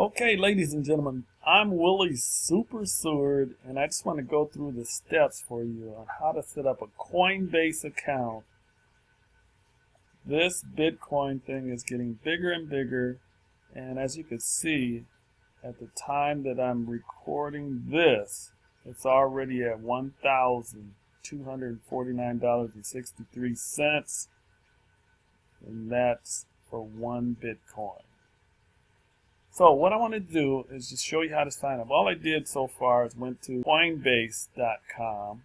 Okay, ladies and gentlemen, I'm Willie Souper Seward, and I just want to go through the steps for you on how to set up a Coinbase account. This Bitcoin thing is getting bigger and bigger, and as you can see, at the time that I'm recording this, it's already at $1,249.63, and that's for one Bitcoin. So what I want to do is just show you how to sign up. All I did so far is went to Coinbase.com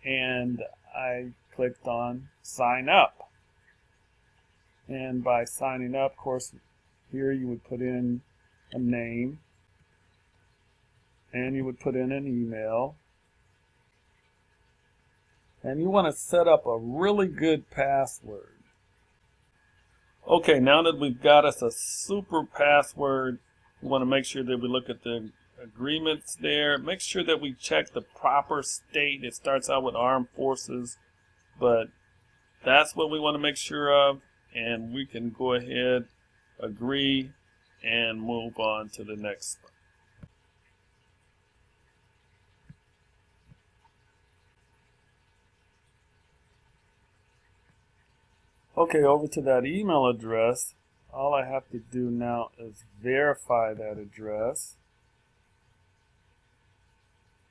and I clicked on sign up. And by signing up, of course, here you would put in a name and you would put in an email. And you want to set up a really good password. Okay, now that we've got us a super password, we want to make sure that we look at the agreements there. Make sure that we check the proper state. It starts out with armed forces, but that's what we want to make sure of, and we can go ahead, agree, and move on to the next one. Okay, over to that email address, all I have to do now is verify that address.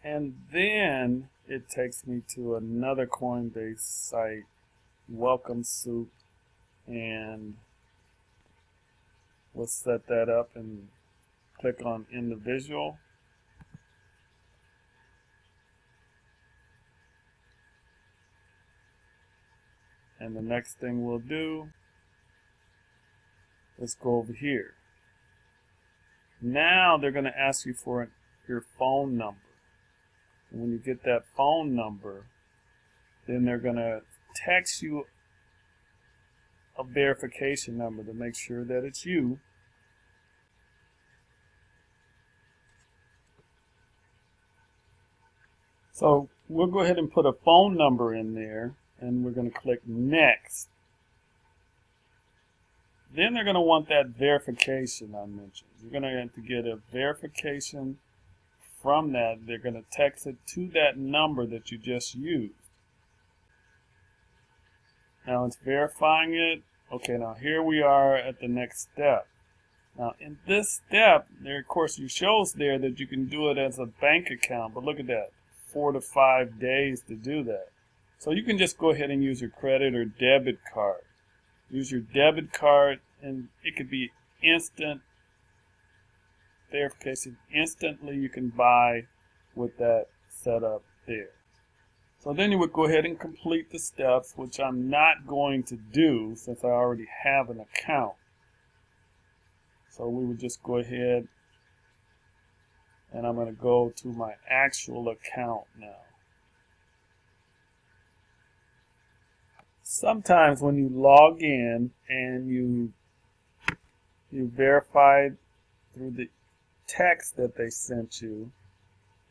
And then it takes me to another Coinbase site, Welcome Soup, and we'll set that up and click on individual. And the next thing we'll do is go over here. Now they're going to ask you for your phone number. And when you get that phone number, then they're going to text you a verification number to make sure that it's you. So we'll go ahead and put a phone number in there. And we're going to click next. Then they're going to want that verification I mentioned. You're going to have to get a verification from that. They're going to text it to that number that you just used. Now it's verifying it. Okay, now here we are at the next step. Now in this step, there of course it shows there that you can do it as a bank account. But look at that, 4 to 5 days to do that. So you can just go ahead and use your credit or debit card. Use your debit card and it could be instant verification. Instantly you can buy with that setup there. So then you would go ahead and complete the steps, which I'm not going to do since I already have an account. So we would just go ahead and I'm going to go to my actual account now. Sometimes when you log in and you verify through the text that they sent you,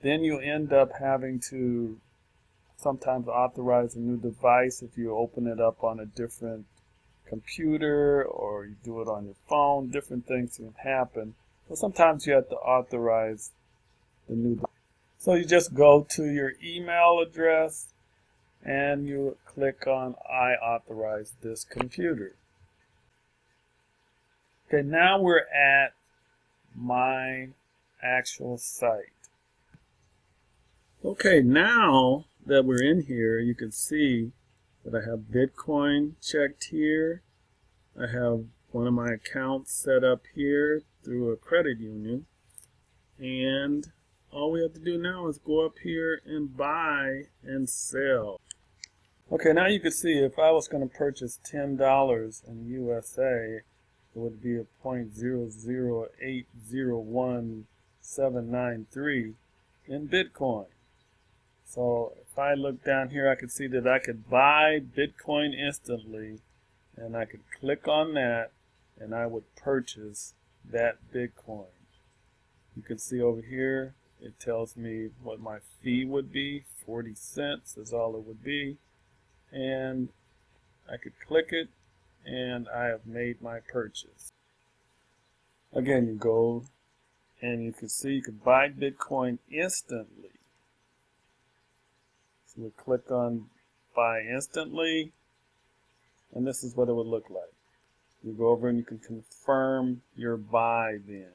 then you end up having to sometimes authorize a new device if you open it up on a different computer or you do it on your phone. Different things can happen. So sometimes you have to authorize the new device. So you just go to your email address and you click on I authorize this computer. Okay, now we're at my actual site. Okay, now that we're in here, you can see that I have Bitcoin checked here. I have one of my accounts set up here through a credit union. And all we have to do now is go up here and buy and sell. Okay, now you can see if I was going to purchase $10 in USA, it would be a 0.00801,793 in Bitcoin. So if I look down here, I can see that I could buy Bitcoin instantly, and I could click on that, and I would purchase that Bitcoin. You can see over here, it tells me what my fee would be. 40 cents is all it would be. And I could click it and I have made my purchase. Again, you go And you can see you can buy Bitcoin instantly. So we click on buy instantly, and this is what it would look like. You go over and you can confirm your buy then.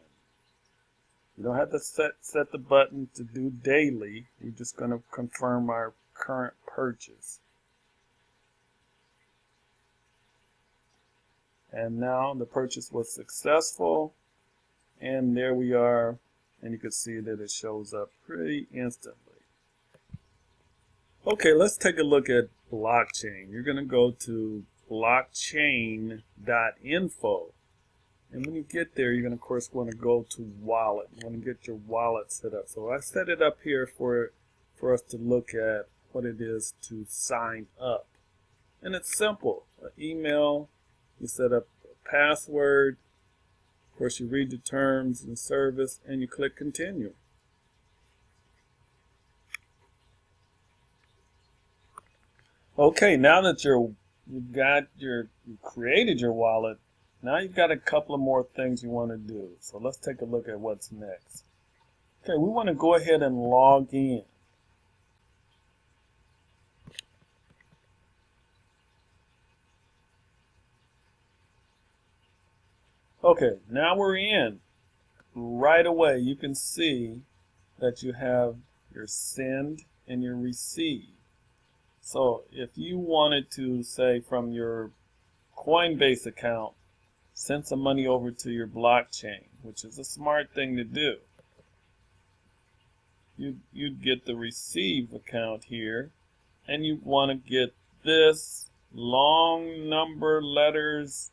You don't have to set the button to do daily. We're just going to confirm our current purchase. And now the purchase was successful. And there we are. And you can see that it shows up pretty instantly. Okay, let's take a look at blockchain. You're going to go to blockchain.info. And when you get there, you're going to, of course, want to go to wallet. You want to get your wallet set up. So I set it up here for us to look at what it is to sign up. And it's simple. An email, you set up a password. Of course, you read the terms and service, and you click continue. Okay, now that you created your wallet, now you've got a couple of more things you want to do. So let's take a look at what's next. Okay, we want to go ahead and log in. Okay, now we're in. Right away, you can see that you have your send and your receive. So if you wanted to, say, from your Coinbase account, send some money over to your blockchain, which is a smart thing to do, you'd get the receive account here, and you want to get this long number letters,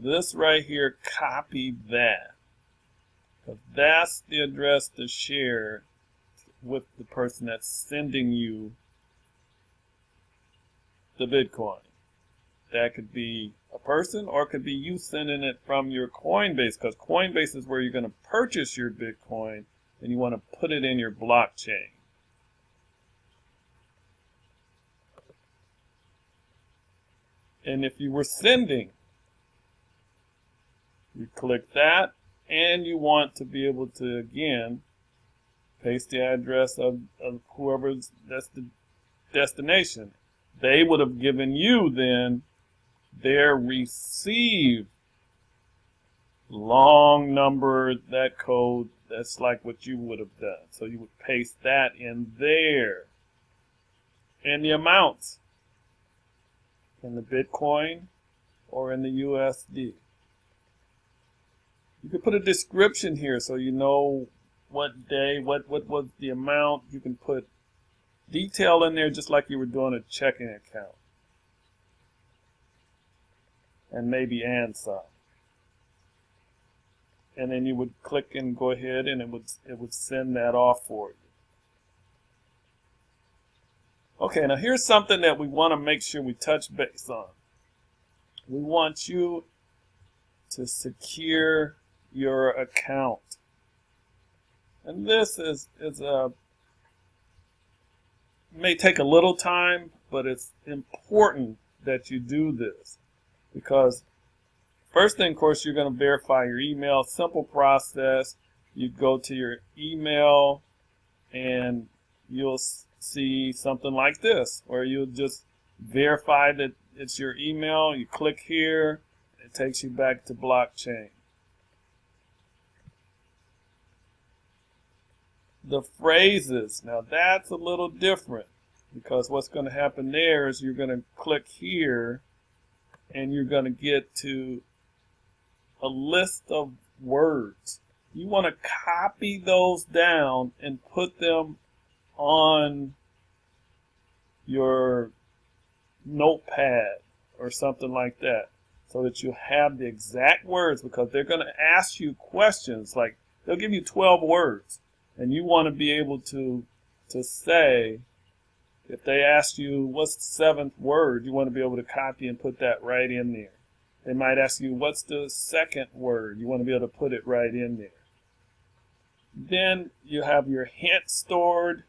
this right here, copy that. Because that's the address to share with the person that's sending you the Bitcoin. That could be a person, or it could be you sending it from your Coinbase, because Coinbase is where you're going to purchase your Bitcoin, and you want to put it in your blockchain. And if you were sending, you click that, and you want to be able to, again, paste the address of whoever's that's the destination. They would have given you then their receive long number, that code, that's like what you would have done. So you would paste that in there. And the amounts in the Bitcoin or in the USD. You could put a description here so you know what day, what was the amount. You can put detail in there just like you were doing a checking account. And maybe and some. And then you would click and go ahead, and it would send that off for you. Okay, now here's something that we want to make sure we touch base on. We want you to secure your account. And this may take a little time, but it's important that you do this, because first thing, of course, you're going to verify your email. Simple process. You go to your email and you'll see something like this, where you'll just verify that it's your email. You click here, it takes you back to blockchain. The phrases, now that's a little different, because what's going to happen there is you're going to click here and you're going to get to a list of words. You want to copy those down and put them on your notepad or something like that, so that you have the exact words, because they're going to ask you questions. Like, they'll give you 12 words, and you want to be able to say, if they ask you what's the seventh word, you want to be able to copy and put that right in there. They might ask you what's the second word, you want to be able to put it right in there. Then you have your hint stored.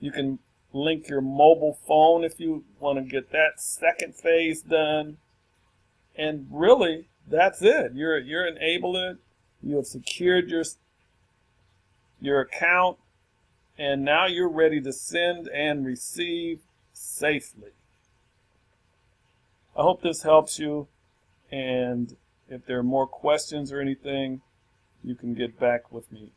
You can link your mobile phone if you want to get that second phase done. And really, that's it. You're enabled You have secured your account, and now you're ready to send and receive safely. I hope this helps you, and if there are more questions or anything, you can get back with me.